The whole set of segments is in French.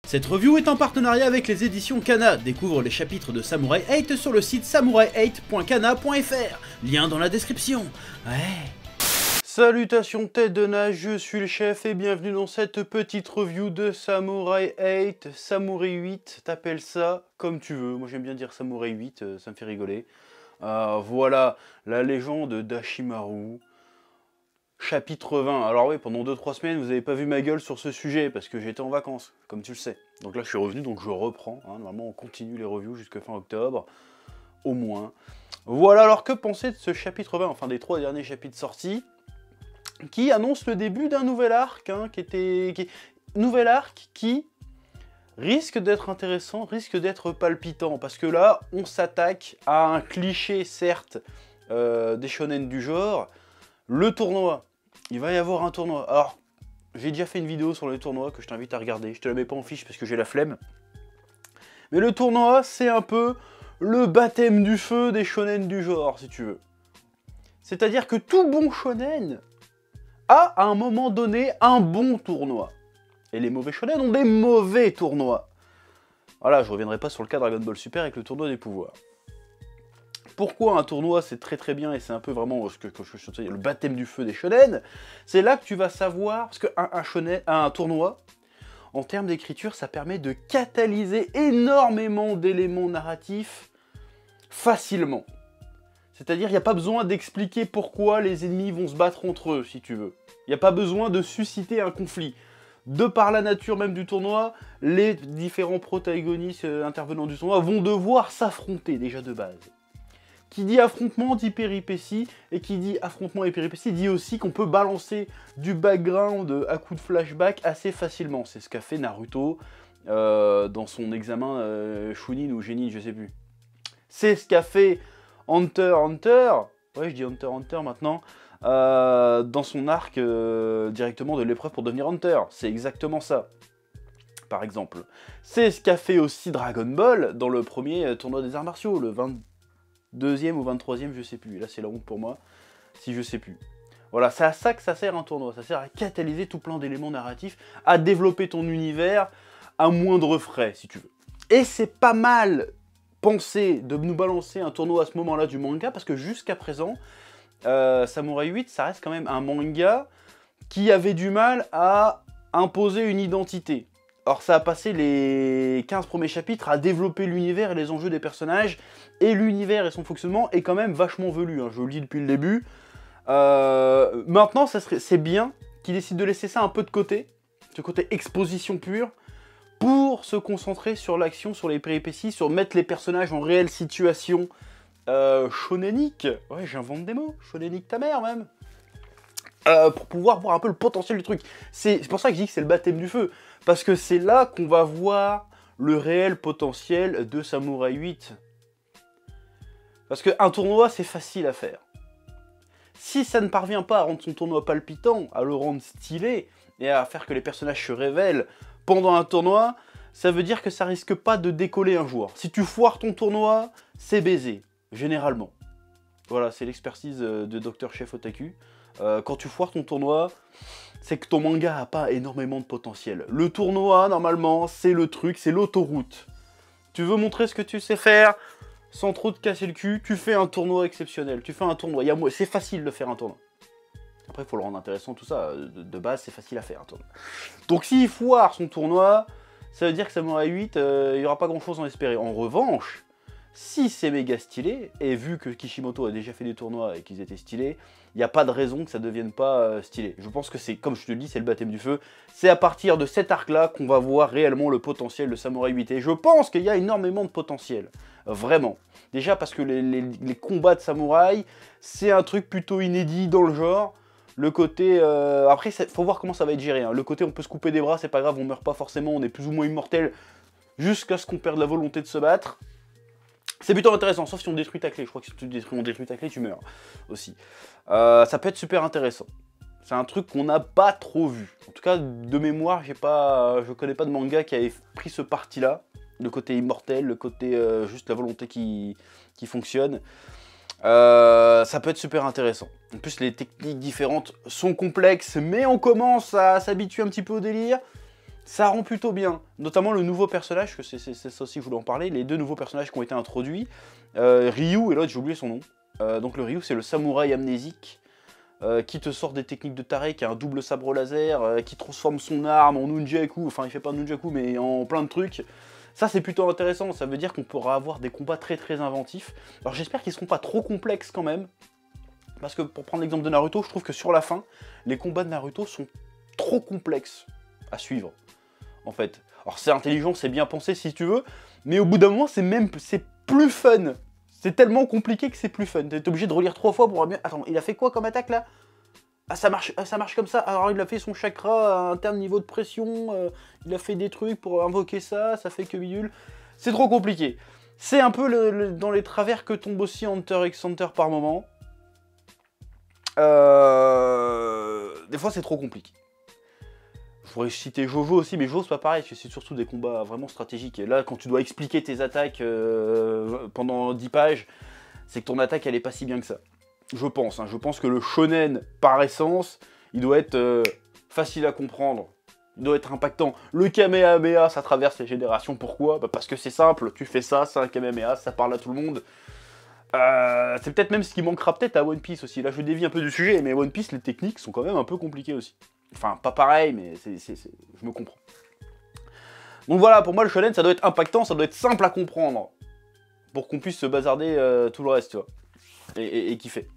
Cette review est en partenariat avec les éditions Kana. Découvre les chapitres de Samurai 8 sur le site samurai8.kana.fr. Lien dans la description. Ouais. Salutations tête de nage, je suis le chef et bienvenue dans cette petite review de Samurai 8, Samurai 8, t'appelles ça comme tu veux. Moi j'aime bien dire Samurai 8, ça me fait rigoler. Voilà, la légende d'Ashimaru. Chapitre 20. Alors oui, pendant 2-3 semaines, vous n'avez pas vu ma gueule sur ce sujet, parce que j'étais en vacances, comme tu le sais. Donc là, je suis revenu, donc je reprends. Normalement, on continue les reviews jusqu'à fin octobre, au moins. Voilà, alors que penser de ce chapitre 20, enfin des 3 derniers chapitres sortis, qui annonce le début d'un nouvel arc, nouvel arc qui risque d'être intéressant, risque d'être palpitant, parce que là, on s'attaque à un cliché, certes, des shonen du genre, le tournoi. Il va y avoir un tournoi. Alors, j'ai déjà fait une vidéo sur le tournoi que je t'invite à regarder. Je te la mets pas en fiche parce que j'ai la flemme. Mais le tournoi, c'est un peu le baptême du feu des shonen du genre, si tu veux. C'est-à-dire que tout bon shonen a, à un moment donné, un bon tournoi. Et les mauvais shonen ont des mauvais tournois. Voilà, je reviendrai pas sur le cas Dragon Ball Super avec le tournoi des pouvoirs. Pourquoi un tournoi c'est très bien et c'est un peu vraiment le baptême du feu des shonen, c'est là que tu vas savoir, parce qu'un tournoi, en termes d'écriture, ça permet de catalyser énormément d'éléments narratifs facilement. C'est-à-dire, il n'y a pas besoin d'expliquer pourquoi les ennemis vont se battre entre eux, si tu veux. Il n'y a pas besoin de susciter un conflit. De par la nature même du tournoi, les différents protagonistes intervenants du tournoi vont devoir s'affronter déjà de base. Qui dit affrontement dit péripétie, et qui dit affrontement et péripétie dit aussi qu'on peut balancer du background à coup de flashback assez facilement. C'est ce qu'a fait Naruto dans son examen Chunin ou Genin, je sais plus. C'est ce qu'a fait Hunter x Hunter, ouais je dis Hunter x Hunter maintenant, dans son arc directement de l'épreuve pour devenir Hunter. C'est exactement ça, par exemple. C'est ce qu'a fait aussi Dragon Ball dans le premier tournoi des arts martiaux, le 22e ou 23e, je sais plus. Là, c'est la honte pour moi, si je sais plus. Voilà, c'est à ça que ça sert un tournoi. Ça sert à catalyser tout plein d'éléments narratifs, à développer ton univers à moindre frais, si tu veux. Et c'est pas mal pensé de nous balancer un tournoi à ce moment-là du manga, parce que jusqu'à présent, Samurai 8, ça reste quand même un manga qui avait du mal à imposer une identité. Alors ça a passé les 15 premiers chapitres à développer l'univers et les enjeux des personnages, et l'univers et son fonctionnement est quand même vachement velu, hein, je le lis depuis le début. Maintenant, c'est bien qu'ils décident de laisser ça un peu de côté, ce côté exposition pure, pour se concentrer sur l'action, sur les péripéties, sur mettre les personnages en réelle situation shonénique. Ouais, j'invente des mots, shonénique ta mère même. Pour pouvoir voir un peu le potentiel du truc. C'est pour ça que je dis que c'est le baptême du feu. Parce que c'est là qu'on va voir le réel potentiel de Samurai 8. Parce qu'un tournoi, c'est facile à faire. Si ça ne parvient pas à rendre son tournoi palpitant, à le rendre stylé, et à faire que les personnages se révèlent pendant un tournoi, ça veut dire que ça risque pas de décoller un jour. Si tu foires ton tournoi, c'est baisé, généralement. Voilà, c'est l'expertise de Dr Chef Otaku. Quand tu foires ton tournoi, c'est que ton manga a pas énormément de potentiel. Le tournoi, normalement, c'est le truc, c'est l'autoroute. Tu veux montrer ce que tu sais faire, sans trop te casser le cul, tu fais un tournoi exceptionnel. Tu fais un tournoi, c'est facile de faire un tournoi. Après, il faut le rendre intéressant, tout ça. De base, c'est facile à faire un tournoi. Donc s'il foire son tournoi, ça veut dire que Samurai 8, il n'y aura pas grand-chose à en espérer. En revanche, si c'est méga stylé, et vu que Kishimoto a déjà fait des tournois et qu'ils étaient stylés, il n'y a pas de raison que ça ne devienne pas stylé. Je pense que c'est, comme je te le dis, c'est le baptême du feu. C'est à partir de cet arc-là qu'on va voir réellement le potentiel de Samurai 8. Et je pense qu'il y a énormément de potentiel. Vraiment. Déjà parce que les combats de samouraï, c'est un truc plutôt inédit dans le genre. Le côté... Après, il faut voir comment ça va être géré. Hein. Le côté on peut se couper des bras, c'est pas grave, on meurt pas forcément, on est plus ou moins immortel jusqu'à ce qu'on perde la volonté de se battre. C'est plutôt intéressant, sauf si on détruit ta clé. Je crois que si tu détruis ta clé, tu meurs aussi. Ça peut être super intéressant. C'est un truc qu'on n'a pas trop vu. En tout cas, de mémoire, je connais pas de manga qui avait pris ce parti-là. Le côté immortel, le côté juste la volonté qui fonctionne. Ça peut être super intéressant. En plus, les techniques différentes sont complexes, mais on commence à s'habituer un petit peu au délire. Ça rend plutôt bien, notamment le nouveau personnage, que c'est ça aussi que je voulais en parler, les 2 nouveaux personnages qui ont été introduits, Ryu et l'autre j'ai oublié son nom. Donc le Ryu c'est le samouraï amnésique, qui te sort des techniques de taré, qui a un double sabre laser, qui transforme son arme en nunjaku, enfin il fait pas nunjaku mais en plein de trucs. Ça c'est plutôt intéressant, ça veut dire qu'on pourra avoir des combats très très inventifs. Alors j'espère qu'ils seront pas trop complexes quand même, parce que pour prendre l'exemple de Naruto, je trouve que sur la fin, les combats de Naruto sont trop complexes à suivre, en fait. Alors c'est intelligent, c'est bien pensé si tu veux, mais au bout d'un moment c'est plus fun. C'est tellement compliqué que c'est plus fun. T'es obligé de relire 3 fois pour voir bien. Attends, il a fait quoi comme attaque là? Ah ça marche comme ça. Alors il a fait son chakra à un tel niveau de pression, il a fait des trucs pour invoquer ça, ça fait que bidule. C'est trop compliqué. C'est un peu dans les travers que tombe aussi Hunter x Hunter par moment. Des fois c'est trop compliqué. Je pourrais citer Jojo aussi, mais Jojo c'est pas pareil, c'est surtout des combats vraiment stratégiques. Et là, quand tu dois expliquer tes attaques pendant 10 pages, c'est que ton attaque elle est pas si bien que ça. Je pense, hein. Je pense que le shonen, par essence, il doit être facile à comprendre. Il doit être impactant. Le Kamehameha, ça traverse les générations. Pourquoi? Bah parce que c'est simple, tu fais ça, c'est un Kamehameha, ça parle à tout le monde. C'est peut-être même ce qui manquera peut-être à One Piece aussi. Là, je dévie un peu du sujet, mais One Piece, les techniques sont quand même un peu compliquées aussi. Enfin, pas pareil, mais je me comprends. Donc voilà, pour moi, le shonen, ça doit être impactant, ça doit être simple à comprendre. Pour qu'on puisse se bazarder tout le reste, tu vois. Et kiffer.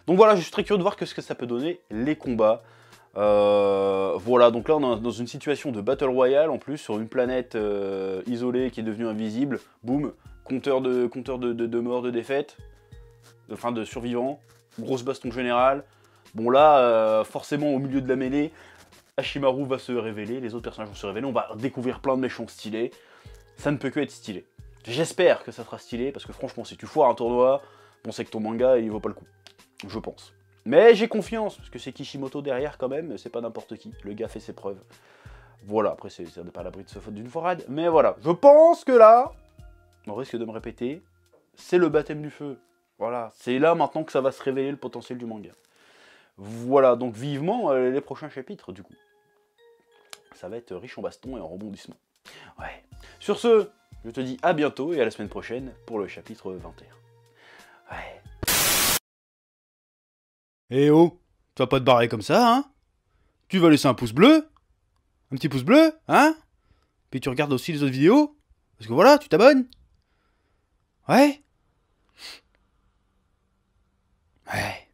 Donc voilà, je suis très curieux de voir ce que ça peut donner, les combats. Voilà, donc là, on est dans une situation de Battle Royale, en plus, sur une planète isolée qui est devenue invisible. Boum, compteur de morts, de défaites. Enfin, de survivants. Grosse baston générale. Bon là, forcément au milieu de la mêlée, Hashimaru va se révéler, les autres personnages vont se révéler, on va découvrir plein de méchants stylés. Ça ne peut que être stylé. J'espère que ça sera stylé, parce que franchement, si tu foires un tournoi, bon c'est que ton manga, il vaut pas le coup. Je pense. Mais j'ai confiance, parce que c'est Kishimoto derrière quand même, c'est pas n'importe qui. Le gars fait ses preuves. Voilà, après ça n'est pas à l'abri de se faute d'une forade, mais voilà. Je pense que là, on risque de me répéter, c'est le baptême du feu. Voilà, c'est là maintenant que ça va se révéler le potentiel du manga. Voilà, donc vivement les prochains chapitres, du coup. Ça va être riche en baston et en rebondissement. Ouais. Sur ce, je te dis à bientôt et à la semaine prochaine pour le chapitre 21. Ouais. Eh oh, tu vas pas te barrer comme ça, hein? Tu vas laisser un pouce bleu? Un petit pouce bleu, hein? Puis tu regardes aussi les autres vidéos? Parce que voilà, tu t'abonnes? Ouais? Ouais.